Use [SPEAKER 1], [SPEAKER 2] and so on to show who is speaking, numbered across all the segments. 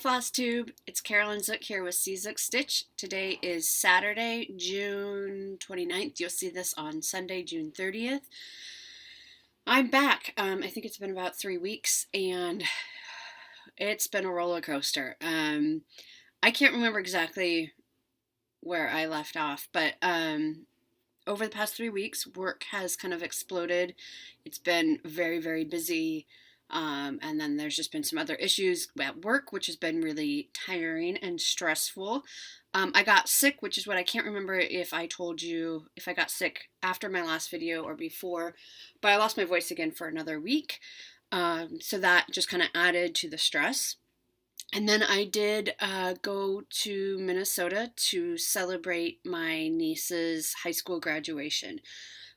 [SPEAKER 1] Flosstube, it's Carolyn Zook here with Zook Stitch. Today is Saturday, June 29th. You'll see this on Sunday, June 30th. I'm back. I think it's been about 3 weeks and it's been a roller coaster. I can't remember exactly where I left off, but over the past 3 weeks, work has kind of exploded. It's been very, very busy. And then there's just been some other issues at work, which has been really tiring and stressful. I got sick, which is what I can't remember if I told you if I got sick after my last video or before, but I lost my voice again for another week. So that just kind of added to the stress. And then I did go to Minnesota to celebrate my niece's high school graduation.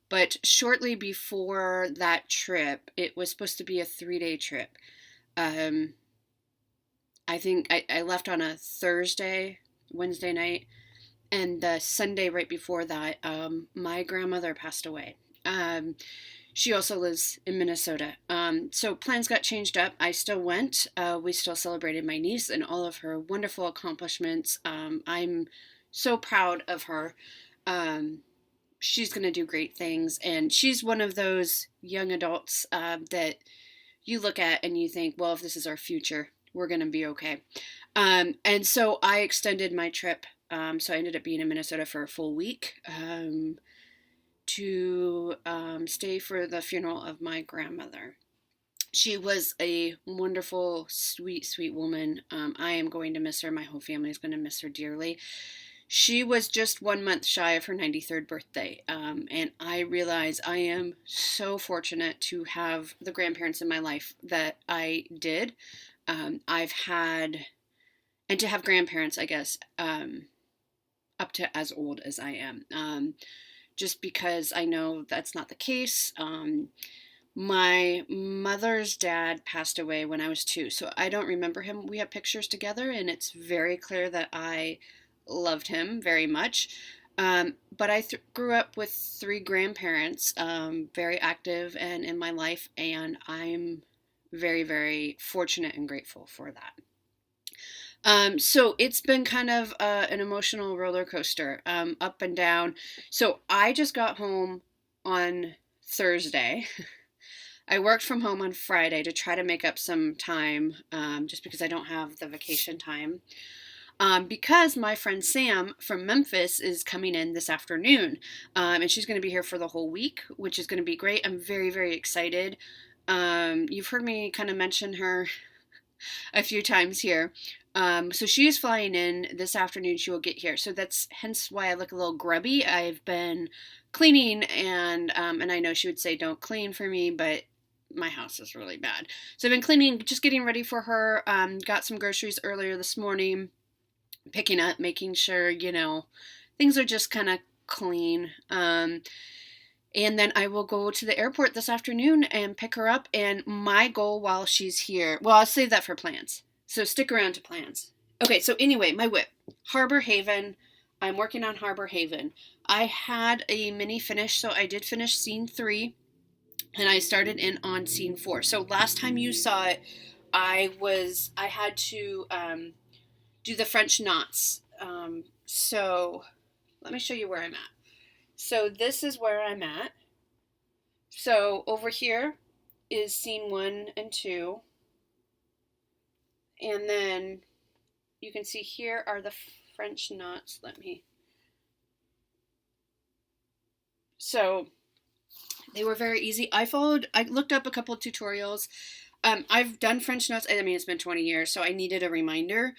[SPEAKER 1] But shortly before that trip, it was supposed to be a 3-day trip. I think I left on a Wednesday night, and the Sunday right before that, my grandmother passed away. She also lives in Minnesota. So plans got changed up. I still went. We still celebrated my niece and all of her wonderful accomplishments. I'm so proud of her. She's going to do great things, and she's one of those young adults that you look at and you think, well, if this is our future, we're going to be okay. And so I extended my trip, so I ended up being in Minnesota for a full week to stay for the funeral of my grandmother. She was a wonderful, sweet, sweet woman. I am going to miss her. My whole family is going to miss her dearly. She was just 1 month shy of her 93rd birthday, and I realize I am so fortunate to have the grandparents in my life that I did. I've had, and to have grandparents, I guess, up to as old as I am, just because I know that's not the case. My mother's dad passed away when I was 2, so I don't remember him. We have pictures together, and it's very clear that I loved him very much. But I grew up with 3 grandparents, very active and in my life, and I'm very, very fortunate and grateful for that. So it's been kind of an emotional roller coaster, up and down. So I just got home on Thursday. I worked from home on Friday to try to make up some time, just because I don't have the vacation time. Because my friend Sam from Memphis is coming in this afternoon, and she's going to be here for the whole week, which is going to be great. I'm very, very excited. You've heard me kind of mention her a few times here. So she is flying in this afternoon. She will get here. So that's hence why I look a little grubby. I've been cleaning, and I know she would say don't clean for me, but my house is really bad. So I've been cleaning, just getting ready for her. Got some groceries earlier this morning. Picking up, making sure, things are just kind of clean. And then I will go to the airport this afternoon and pick her up. And my goal while she's here, well, I'll save that for plans. So stick around to plans. Okay, so anyway, my whip. Harbor Haven. I'm working on Harbor Haven. I had a mini finish, so I did finish scene 3. And I started in on scene 4. So last time you saw it, I had to do the French knots. So let me show you where I'm at. So this is where I'm at. So over here is scene 1 and 2. And then you can see here are the French knots. So they were very easy. I looked up a couple of tutorials. I've done French knots. I mean, it's been 20 years, so I needed a reminder.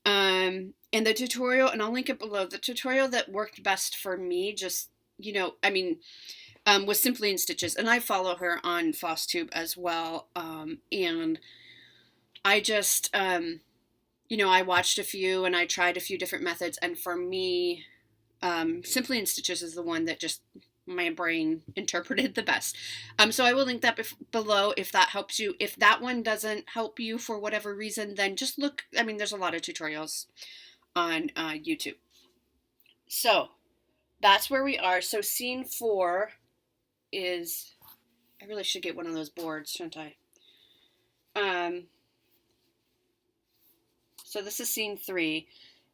[SPEAKER 1] And the tutorial, and I'll link it below, the tutorial that worked best for me, just, was Simply in Stitches. And I follow her on Flosstube as well. And I just, I watched a few and I tried a few different methods. And for me, Simply in Stitches is the one that just my brain interpreted the best. So I will link that below if that helps you. If that one doesn't help you for whatever reason, then just look. I mean, there's a lot of tutorials on YouTube. So that's where we are. So scene 4 is, I really should get one of those boards, shouldn't I? So this is scene 3,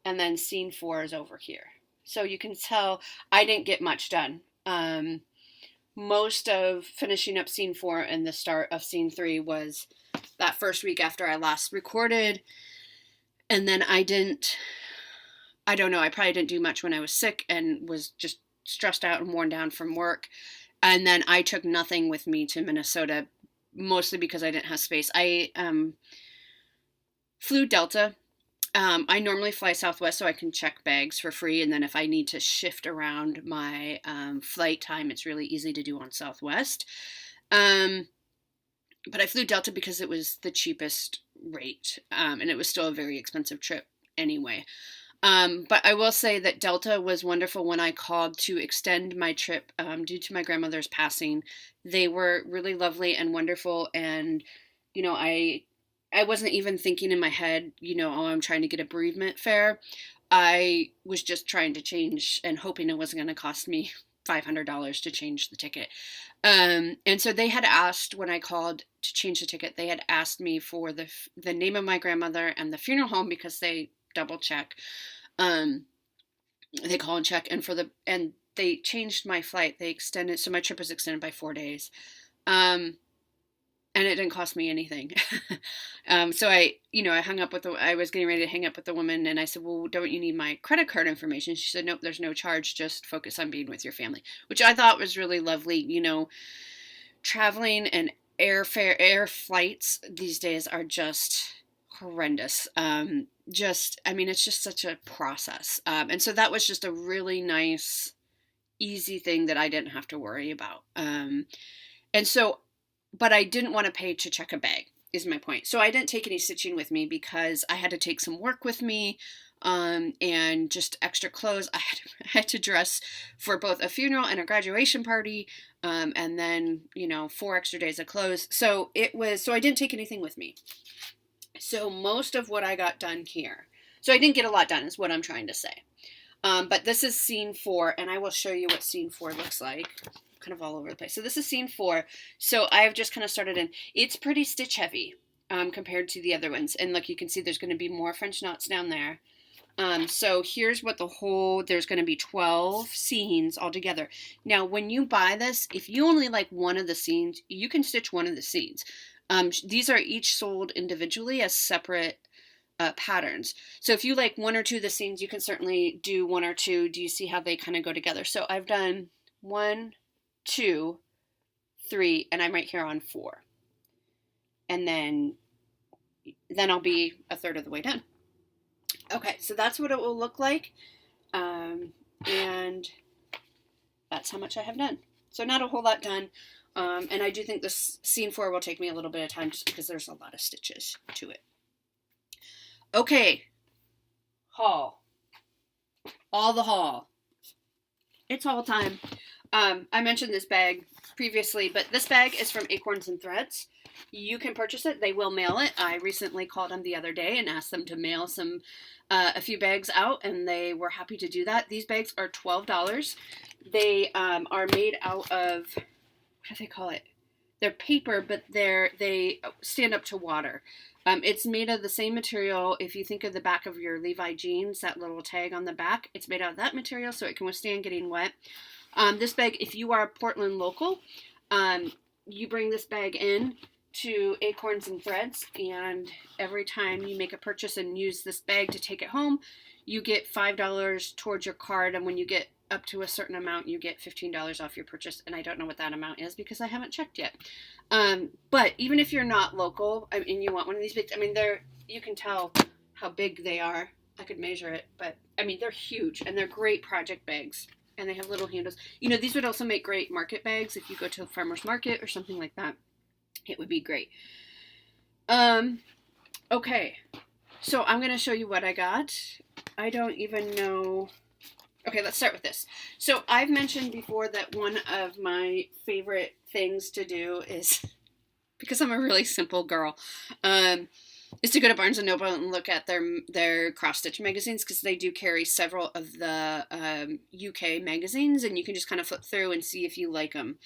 [SPEAKER 1] and then scene 4 is over here. So you can tell I didn't get much done. Most of finishing up scene 4 and the start of scene 3 was that first week after I last recorded. And then I don't know, I probably didn't do much when I was sick and was just stressed out and worn down from work. And then I took nothing with me to Minnesota, mostly because I didn't have space. I flew Delta. I normally fly Southwest so I can check bags for free, and then if I need to shift around my flight time, it's really easy to do on Southwest. But I flew Delta because it was the cheapest rate, and it was still a very expensive trip anyway. But I will say that Delta was wonderful when I called to extend my trip due to my grandmother's passing. They were really lovely and wonderful, and, you know, I wasn't even thinking in my head, you know, oh, I'm trying to get a bereavement fare. I was just trying to change and hoping it wasn't going to cost me $500 to change the ticket. And so they had asked, when I called to change the ticket, they had asked me for the name of my grandmother and the funeral home, because they double check. They call and check, and they changed my flight. They extended, so my trip was extended by 4 days. And it didn't cost me anything. So I hung up I was getting ready to hang up with the woman, and I said, well, don't you need my credit card information? She said, nope, there's no charge. Just focus on being with your family, which I thought was really lovely. You know, traveling and air flights these days are just horrendous. It's just such a process. And so that was just a really nice, easy thing that I didn't have to worry about. But I didn't want to pay to check a bag, is my point. So I didn't take any stitching with me because I had to take some work with me, and just extra clothes. I had to dress for both a funeral and a graduation party, and then, 4 extra days of clothes. So I didn't take anything with me. So most of what I got done here. So I didn't get a lot done, is what I'm trying to say. But this is scene 4, and I will show you what scene 4 looks like. Kind of all over the place. So this is scene 4. So I've just kind of started in. It's pretty stitch heavy compared to the other ones. And look, you can see there's going to be more French knots down there. So here's what there's going to be 12 scenes altogether. Now, when you buy this, if you only like one of the scenes, you can stitch one of the scenes. These are each sold individually as separate patterns. So if you like 1 or 2 of the scenes, you can certainly do 1 or 2. Do you see how they kind of go together? So I've done 1, 2, 3, and I'm right here on 4. And then I'll be a third of the way done. Okay, so that's what it will look like. And that's how much I have done. So not a whole lot done. And I do think this scene 4 will take me a little bit of time just because there's a lot of stitches to it. Okay. Haul. All the haul. It's haul time. I mentioned this bag previously, but this bag is from Acorns and Threads. You can purchase it. They will mail it. I recently called them the other day and asked them to mail a few bags out, and they were happy to do that. These bags are $12. They are made out of, what do they call it? They're paper, but they stand up to water. It's made of the same material. If you think of the back of your Levi jeans, that little tag on the back, it's made out of that material, so it can withstand getting wet. This bag, if you are a Portland local, you bring this bag in to Acorns and Threads, and every time you make a purchase and use this bag to take it home, you get $5 towards your card, and when you get up to a certain amount, you get $15 off your purchase, and I don't know what that amount is because I haven't checked yet. But even if you're not local, and you want one of these bags, you can tell how big they are. I could measure it, but they're huge, and they're great project bags. And they have little handles. These would also make great market bags if you go to a farmer's market or something like that. It would be great. Okay. So I'm going to show you what I got. I don't even know. Okay, let's start with this. So I've mentioned before that one of my favorite things to do is, because I'm a really simple girl, is to go to Barnes & Noble and look at their cross-stitch magazines, because they do carry several of the UK magazines, and you can just kind of flip through and see if you like them.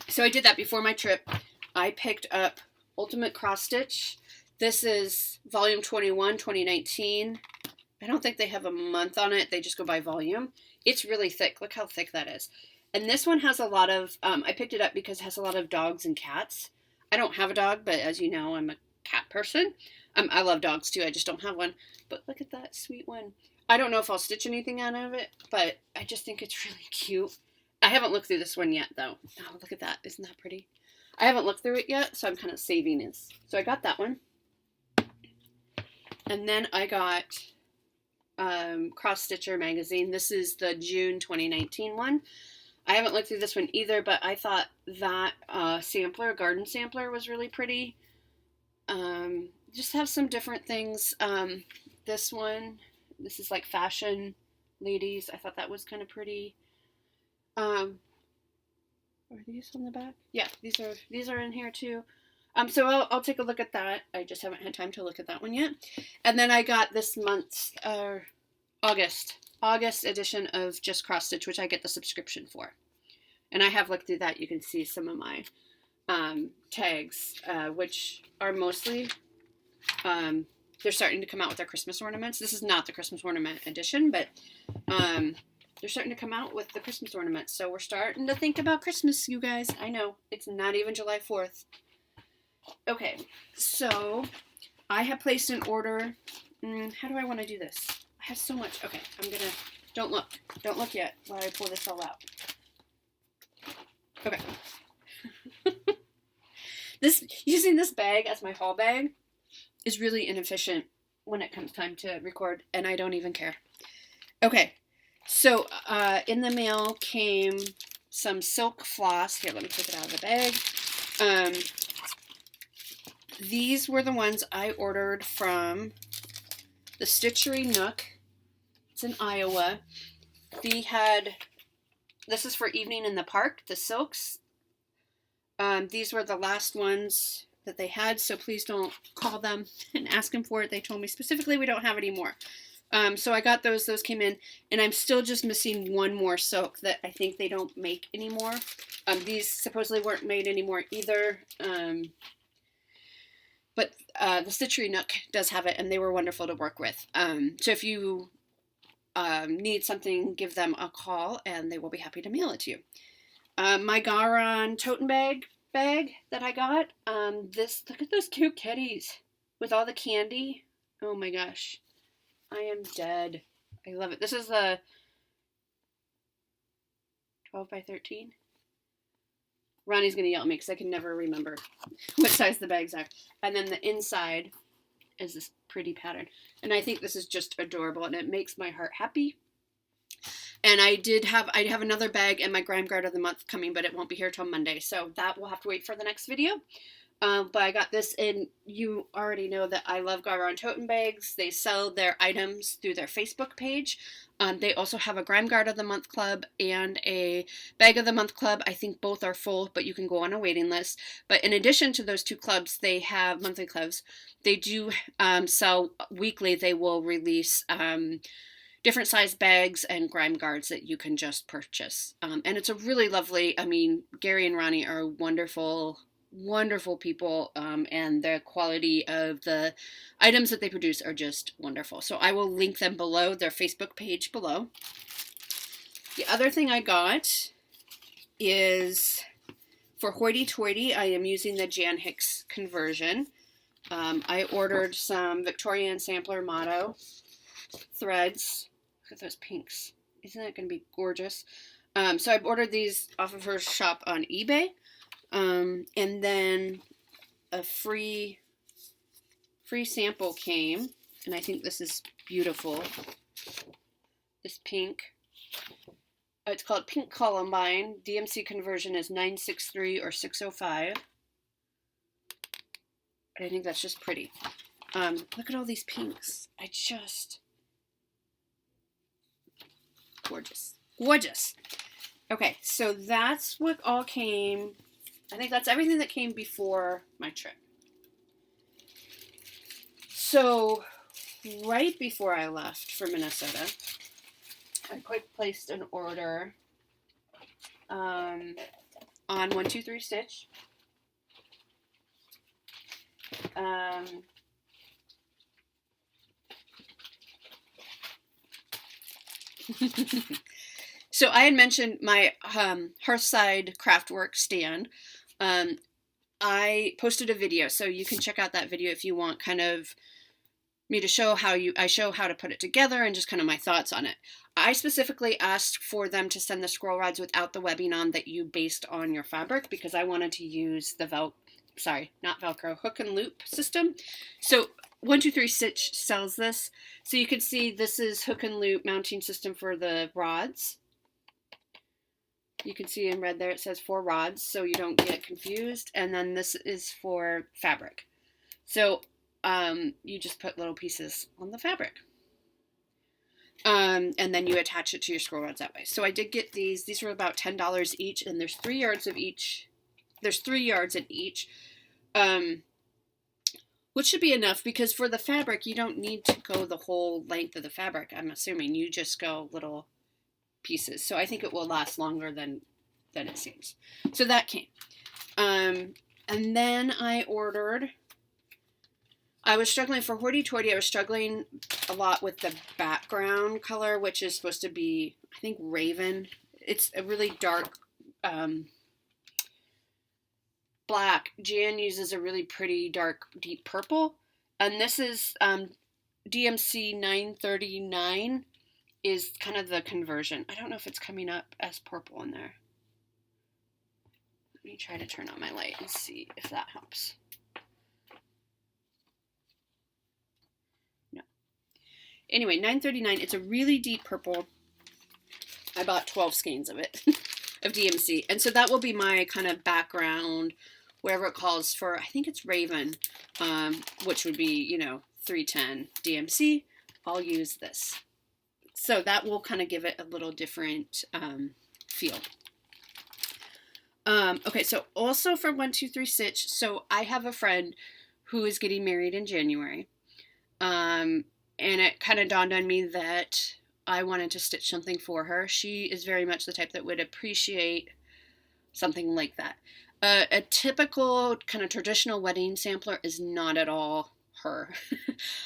[SPEAKER 1] So I did that before my trip. I picked up Ultimate Cross Stitch. This is volume 21, 2019. I don't think they have a month on it. They just go by volume. It's really thick. Look how thick that is. And this one has a lot of, I picked it up because it has a lot of dogs and cats. I don't have a dog, but as you know, I'm a cat person. I love dogs too. I just don't have one. But look at that sweet one. I don't know if I'll stitch anything out of it, but I just think it's really cute. I haven't looked through this one yet, though. Oh, look at that. Isn't that pretty? I haven't looked through it yet, so I'm kind of saving this. So I got that one. And then I got Cross Stitcher magazine. This is the June 2019 one. I haven't looked through this one either, but I thought that sampler, garden sampler, was really pretty. Just have some different things. This one, this is like fashion ladies. I thought that was kind of pretty. Are these on the back? Yeah, these are in here too. So I'll take a look at that. I just haven't had time to look at that one yet. And then I got this month's August edition of Just Cross Stitch, which I get the subscription for. And I have looked through that. You can see some of my tags, which are mostly, they're starting to come out with their Christmas ornaments. This is not the Christmas ornament edition, but they're starting to come out with the Christmas ornaments. So we're starting to think about Christmas, you guys. I know, it's not even July 4th. Okay, so I have placed an order. How do I want to do this? I have so much. Okay, I'm gonna, don't look yet while I pull this all out. Okay. Using this bag as my haul bag is really inefficient when it comes time to record, and I don't even care. Okay, so in the mail came some silk floss. Here, let me take it out of the bag. These were the ones I ordered from the Stitchery Nook. It's in Iowa. This is for evening in the park, the silks. These were the last ones that they had, so please don't call them and ask them for it. They told me specifically we don't have any more. So I got those came in, and I'm still just missing one more silk that I think they don't make anymore. These supposedly weren't made anymore either. But the Stitchery Nook does have it, and they were wonderful to work with. So if you need something, give them a call, and they will be happy to mail it to you. My Garen Tote bag that I got. Look at those cute kitties with all the candy. Oh my gosh. I am dead. I love it. This is the 12 by 13. Ronnie's going to yell at me because I can never remember what size the bags are. And then the inside is this pretty pattern. And I think this is just adorable, and it makes my heart happy. And I have another bag in my Grime Guard of the Month coming, but it won't be here till Monday. So that will have to wait for the next video. But I got this, and you already know that I love Garen Tote bags. They sell their items through their Facebook page. They also have a Grime Guard of the Month club and a Bag of the Month club. I think both are full, but you can go on a waiting list. But in addition to those two clubs, they have monthly clubs. They do sell weekly. They will release different size bags and Grime Guards that you can just purchase. And it's a really lovely, Gary and Ronnie are wonderful people, and the quality of the items that they produce are just wonderful. So I will link them below, their Facebook page below. The other thing I got is for Hoity Toity. I am using the Jan Hicks conversion. I ordered some Victorian Sampler Motto threads. Look at those pinks. Isn't that going to be gorgeous? So I've ordered these off of her shop on eBay. And then a free sample came, and I think this is beautiful. This pink. It's called Pink Columbine. DMC conversion is 963 or 605. I think that's just pretty. Look at all these pinks. Gorgeous. Gorgeous. Okay, so that's what all came. I think that's everything that came before my trip. So, right before I left for Minnesota, I placed an order on 123 Stitch. So I had mentioned my Hearthside Kraftwerk Stand. I posted a video, so you can check out that video if you want kind of me to show I show how to put it together and just kind of my thoughts on it. I specifically asked for them to send the scroll rods without the webbing on that you based on your fabric because I wanted to use the Velcro, hook and loop system. So 123 Stitch sells this. So you can see this is hook and loop mounting system for the rods. You can see in red there it says 4 rods so you don't get confused. And then this is for fabric. So you just put little pieces on the fabric. And then you attach it to your scroll rods that way. So I did get these. These were about $10 each, and there's 3 yards of each. There's 3 yards in each, which should be enough because for the fabric, you don't need to go the whole length of the fabric. I'm assuming you just go little pieces. So I think it will last longer than it seems. So that came. And then I was struggling for hoity-toity. I was struggling a lot with the background color, which is supposed to be, I think, Raven. It's a really dark black. Jan uses a really pretty dark, deep purple. And this is DMC 939 is kind of the conversion. I don't know if it's coming up as purple in there. Let me try to turn on my light and see if that helps. Anyway, 939, it's a really deep purple. I bought 12 skeins of it, of DMC. And so that will be my kind of background, whatever it calls for, I think it's Raven, which would be, 310 DMC. I'll use this. So that will kind of give it a little different feel. Okay, so also for 123 Stitch, so I have a friend who is getting married in January. And it kind of dawned on me that I wanted to stitch something for her. She is very much the type that would appreciate something like that. A typical kind of traditional wedding sampler is not at all her.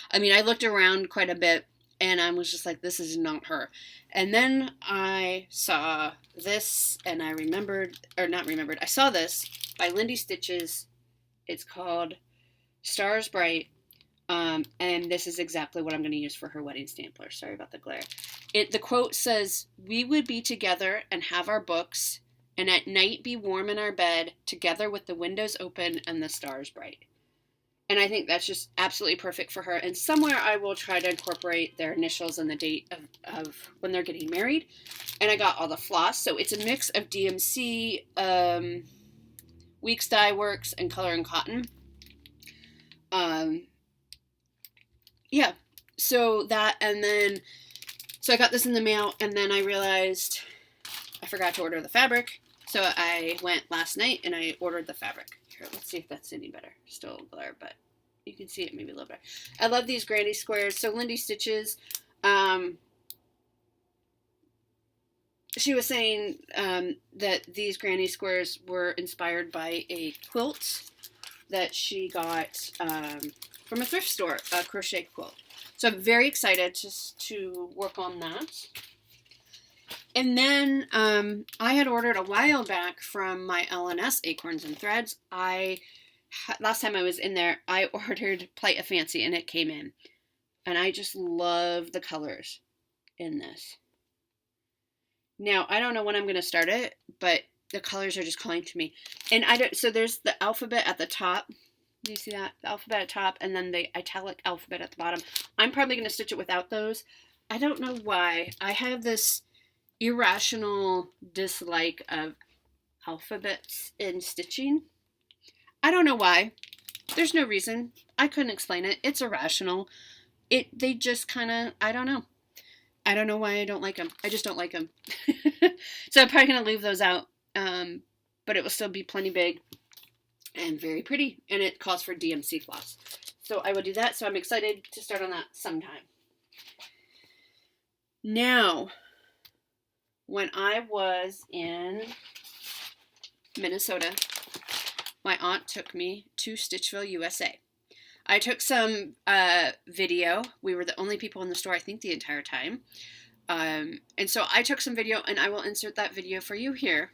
[SPEAKER 1] I mean, I looked around quite a bit and I was just like, this is not her. And then I saw this and I saw this by Lindy Stitches. It's called Stars Bright. And this is exactly what I'm going to use for her wedding sampler. Sorry about the glare. The quote says, "We would be together and have our books, and at night be warm in our bed, together with the windows open and the stars bright." And I think that's just absolutely perfect for her. And somewhere I will try to incorporate their initials and the date of when they're getting married. And I got all the floss. So it's a mix of DMC, Weeks Dye Works, and Color and Cotton. Yeah, so I got this in the mail, and then I realized I forgot to order the fabric, so I went last night, and I ordered the fabric. Here, let's see if that's any better. Still a blur, but you can see it maybe a little better. I love these granny squares. So Lindy Stitches, she was saying that these granny squares were inspired by a quilt that she got from a thrift store, a crochet quilt. So I'm very excited to work on that. And then I had ordered a while back from my LNS Acorns and Threads. Last time I was in there, I ordered Plight of Fancy and it came in. And I just love the colors in this. Now, I don't know when I'm going to start it, but the colors are just calling to me. And so there's the alphabet at the top. Do you see that? The alphabet at the top and then the italic alphabet at the bottom. I'm probably going to stitch it without those. I don't know why. I have this irrational dislike of alphabets in stitching. I don't know why. There's no reason. I couldn't explain it. It's irrational. They just kind of, I don't know. I don't know why I don't like them. I just don't like them. So I'm probably going to leave those out. But it will still be plenty big and very pretty. And it calls for DMC floss. So I will do that. So I'm excited to start on that sometime. Now, when I was in Minnesota, my aunt took me to Stitchville USA. I took some video. We were the only people in the store, I think, the entire time. And so I took some video, and I will insert that video for you here.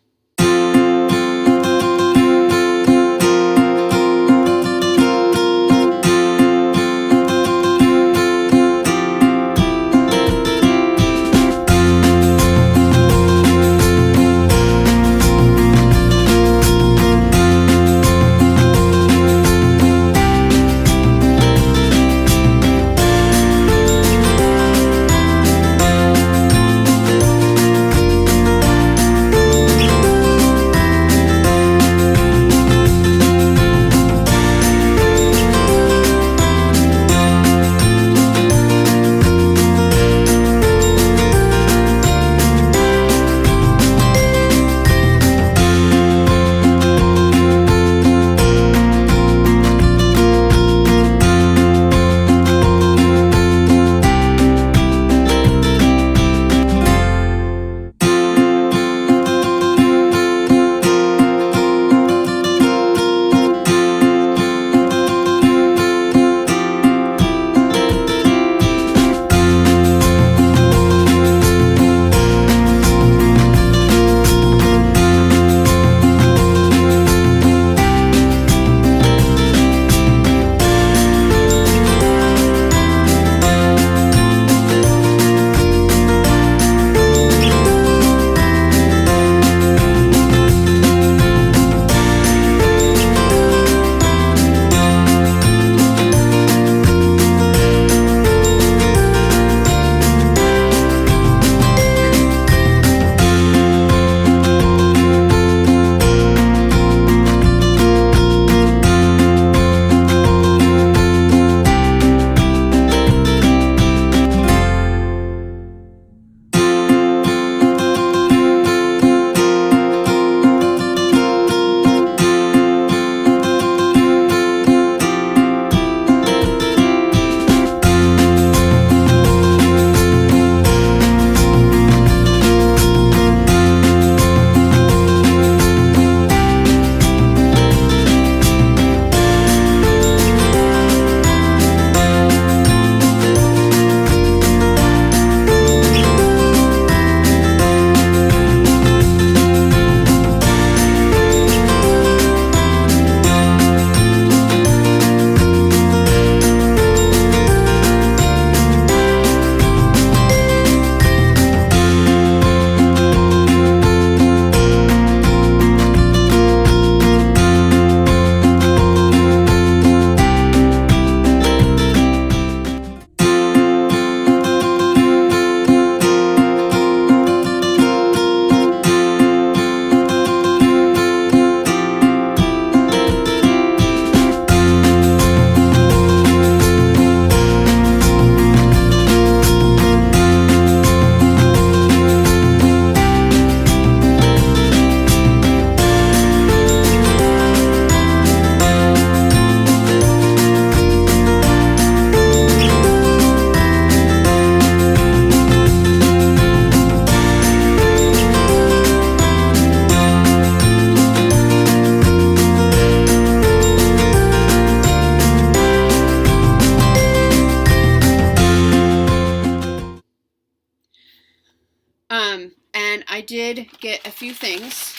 [SPEAKER 1] And I did get a few things.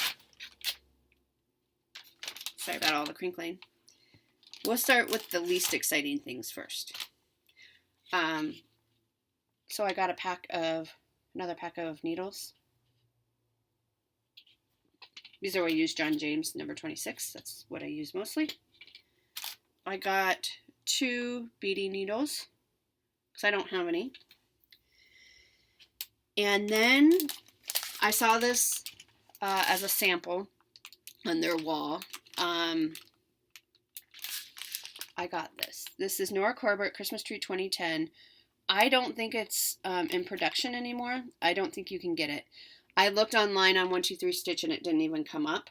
[SPEAKER 1] Sorry about all the crinkling. We'll start with the least exciting things first. So I got another pack of needles. These are what I use, John James number 26. That's what I use mostly. I got 2 beading needles because I don't have any. And then I saw this as a sample on their wall. I got this. This is Nora Corbett Christmas Tree 2010. I don't think it's in production anymore. I don't think you can get it. I looked online on 123 Stitch and it didn't even come up.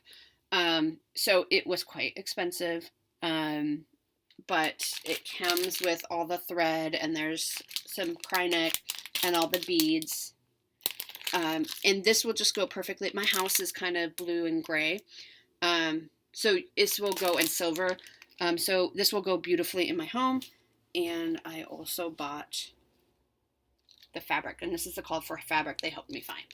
[SPEAKER 1] So it was quite expensive. But it comes with all the thread and there's some cryneck and all the beads. And this will just go perfectly. My house is kind of blue and gray. So this will go in silver. So this will go beautifully in my home. And I also bought the fabric. And this is the call for fabric they helped me find.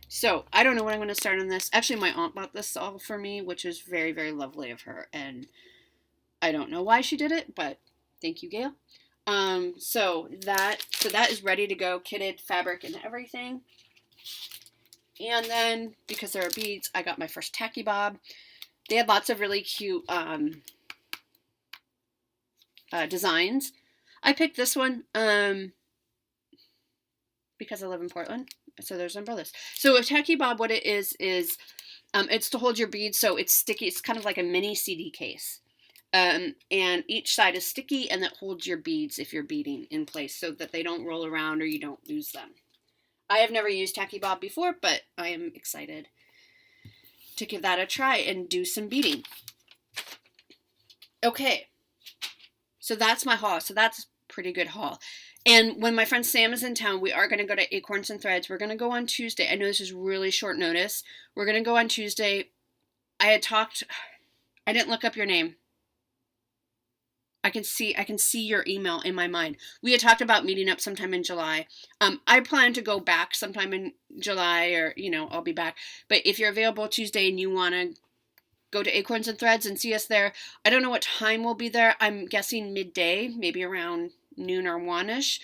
[SPEAKER 1] So I don't know when I'm going to start on this. Actually, my aunt bought this all for me, which is very, very lovely of her. And I don't know why she did it, but thank you, Gail. So that is ready to go, kitted, fabric, and everything. And then, because there are beads, I got my first tacky bob. They had lots of really cute designs. I picked this one because I live in Portland, so there's umbrellas. So a tacky bob, what it is it's to hold your beads, so it's sticky. It's kind of like a mini CD case. And each side is sticky, and that holds your beads if you're beading in place so that they don't roll around or you don't lose them. I have never used tacky bob before, but I am excited to give that a try and do some beading. Okay, so that's my haul. So that's a pretty good haul. And when my friend Sam is in town, we are going to go to Acorns and Threads. We're going to go on Tuesday. I know this is really short notice. We're going to go on Tuesday. I didn't look up your name. I can see your email in my mind. We had talked about meeting up sometime in July. I plan to go back sometime in July, or, I'll be back. But if you're available Tuesday and you want to go to Acorns and Threads and see us there, I don't know what time we'll be there. I'm guessing midday, maybe around noon or 1-ish.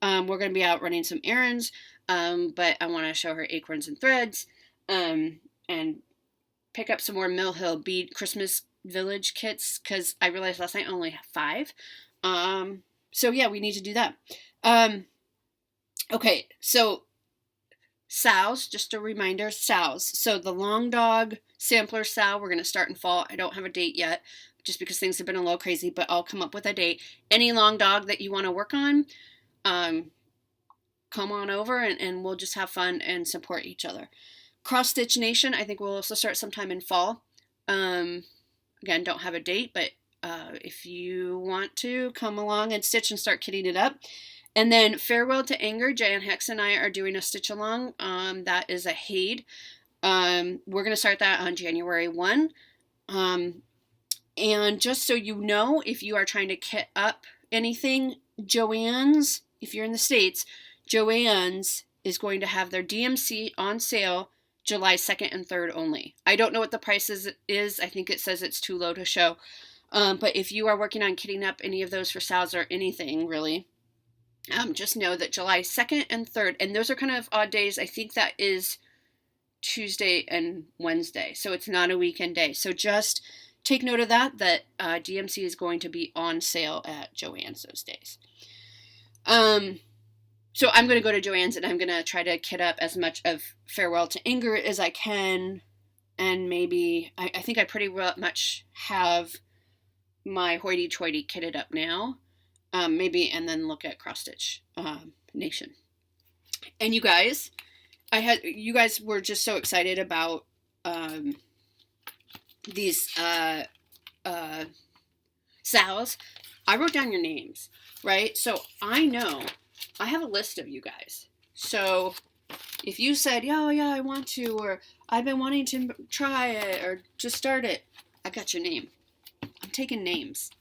[SPEAKER 1] We're going to be out running some errands, but I want to show her Acorns and Threads, and pick up some more Mill Hill bead Christmas Village kits, because I realized last night I only have 5. So yeah, we need to do that. Okay, so sows, just a reminder, sows. So the long dog sampler sow, we're going to start in fall. I don't have a date yet, just because things have been a little crazy, but I'll come up with a date. Any long dog that you want to work on, come on over and we'll just have fun and support each other. Cross Stitch Nation, I think we'll also start sometime in fall. Again, don't have a date, but if you want to, come along and stitch and start kitting it up. And then Farewell to Anger, Jan Hex and I are doing a stitch along. That is a Hade. We're going to start that on January 1. And just so you know, if you are trying to kit up anything, Joann's, if you're in the States, Joann's is going to have their DMC on sale July 2nd and 3rd only. I don't know what the price is. I think it says it's too low to show. But if you are working on kitting up any of those for sows or anything, really, just know that July 2nd and 3rd, and those are kind of odd days. I think that is Tuesday and Wednesday, so it's not a weekend day. So just take note of that DMC is going to be on sale at Joann's those days. So I'm going to go to Joann's and I'm going to try to kit up as much of Farewell to Anger as I can. And maybe, I think I pretty much have my hoity-toity kitted up now. Maybe, and then look at Cross Stitch Nation. And you guys were just so excited about these sows. I wrote down your names, right? So I know I have a list of you guys. So if you said, yeah, I want to, or I've been wanting to try it, or just start it, I got your name. I'm taking names.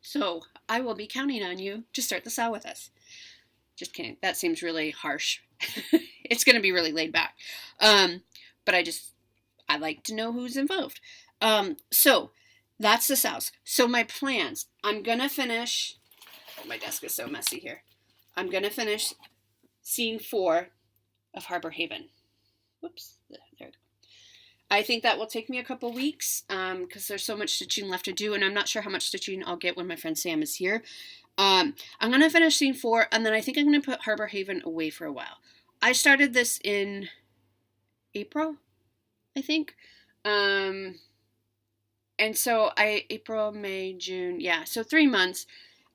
[SPEAKER 1] So I will be counting on you to start the sow with us. Just kidding. That seems really harsh. It's going to be really laid back. But I like to know who's involved. So that's the sows. So my plans, I'm going to finish, my desk is so messy here. I'm going to finish scene 4 of Harbor Haven. Whoops, there we go. I think that will take me a couple weeks because there's so much stitching left to do, and I'm not sure how much stitching I'll get when my friend Sam is here. I'm going to finish scene 4, and then I think I'm going to put Harbor Haven away for a while. I started this in April, I think. And so April, May, June, yeah, so 3 months.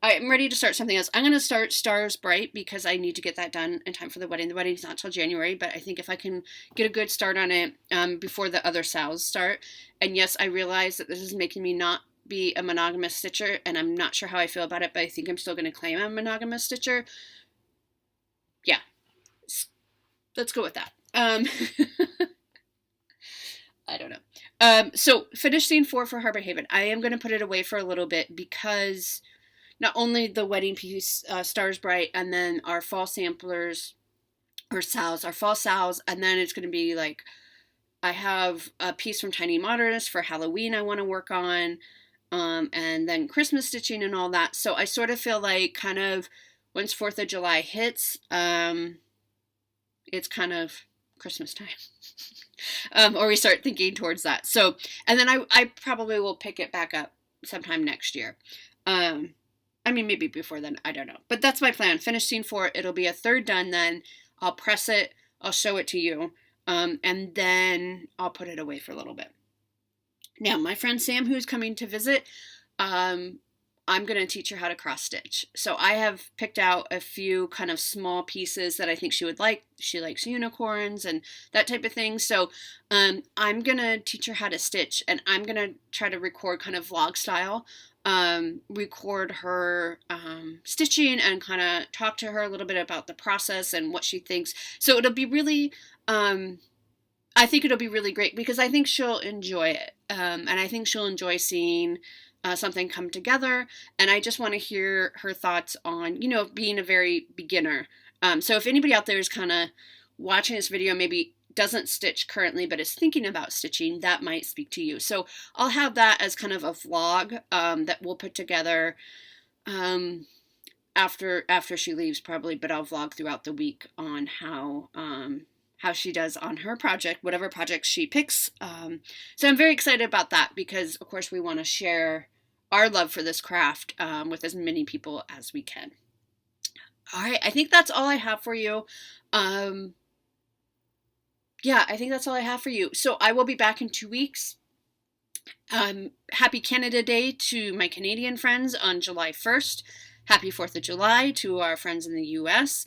[SPEAKER 1] I'm ready to start something else. I'm going to start Stars Bright because I need to get that done in time for the wedding. The wedding's not till January, but I think if I can get a good start on it before the other sows start. And yes, I realize that this is making me not be a monogamous stitcher, and I'm not sure how I feel about it, but I think I'm still going to claim I'm a monogamous stitcher. Yeah. Let's go with that. I don't know. So finish scene 4 for Harbor Haven. I am going to put it away for a little bit because not only the wedding piece, Stars Bright, and then our fall samplers or sows, our fall sows, and then it's going to be like, I have a piece from Tiny Modernist for Halloween I want to work on, and then Christmas stitching and all that. So I sort of feel like kind of once 4th of July hits, it's kind of Christmas time. Or we start thinking towards that. So, and then I probably will pick it back up sometime next year. I mean, maybe before then, I don't know. But that's my plan. Finish scene 4. It'll be a third done then. I'll press it. I'll show it to you. And then I'll put it away for a little bit. Now, my friend Sam, who's coming to visit, I'm going to teach her how to cross stitch. So I have picked out a few kind of small pieces that I think she would like. She likes unicorns and that type of thing. So I'm going to teach her how to stitch, and I'm going to try to record kind of vlog style. Record her stitching and kind of talk to her a little bit about the process and what she thinks. So it'll be really, I think it'll be really great because I think she'll enjoy it. And I think she'll enjoy seeing something come together. And I just want to hear her thoughts on, you know, being a very beginner. So if anybody out there is kind of watching this video, maybe doesn't stitch currently but is thinking about stitching, that might speak to you. So I'll have that as kind of a vlog that we'll put together after she leaves probably, but I'll vlog throughout the week on how she does on her project, whatever project she picks. So I'm very excited about that because of course we want to share our love for this craft with as many people as we can. All right, I think that's all I have for you. Yeah, I think that's all I have for you. So I will be back in 2 weeks. Happy Canada Day to my Canadian friends on July 1st. Happy 4th of July to our friends in the US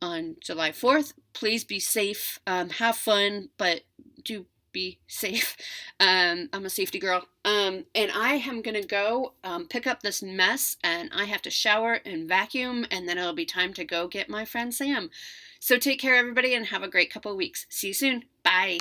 [SPEAKER 1] on July 4th. Please be safe. Have fun, but do be safe. I'm a safety girl. And I am going to go pick up this mess, and I have to shower and vacuum, and then it'll be time to go get my friend Sam. So take care, everybody, and have a great couple of weeks. See you soon. Bye.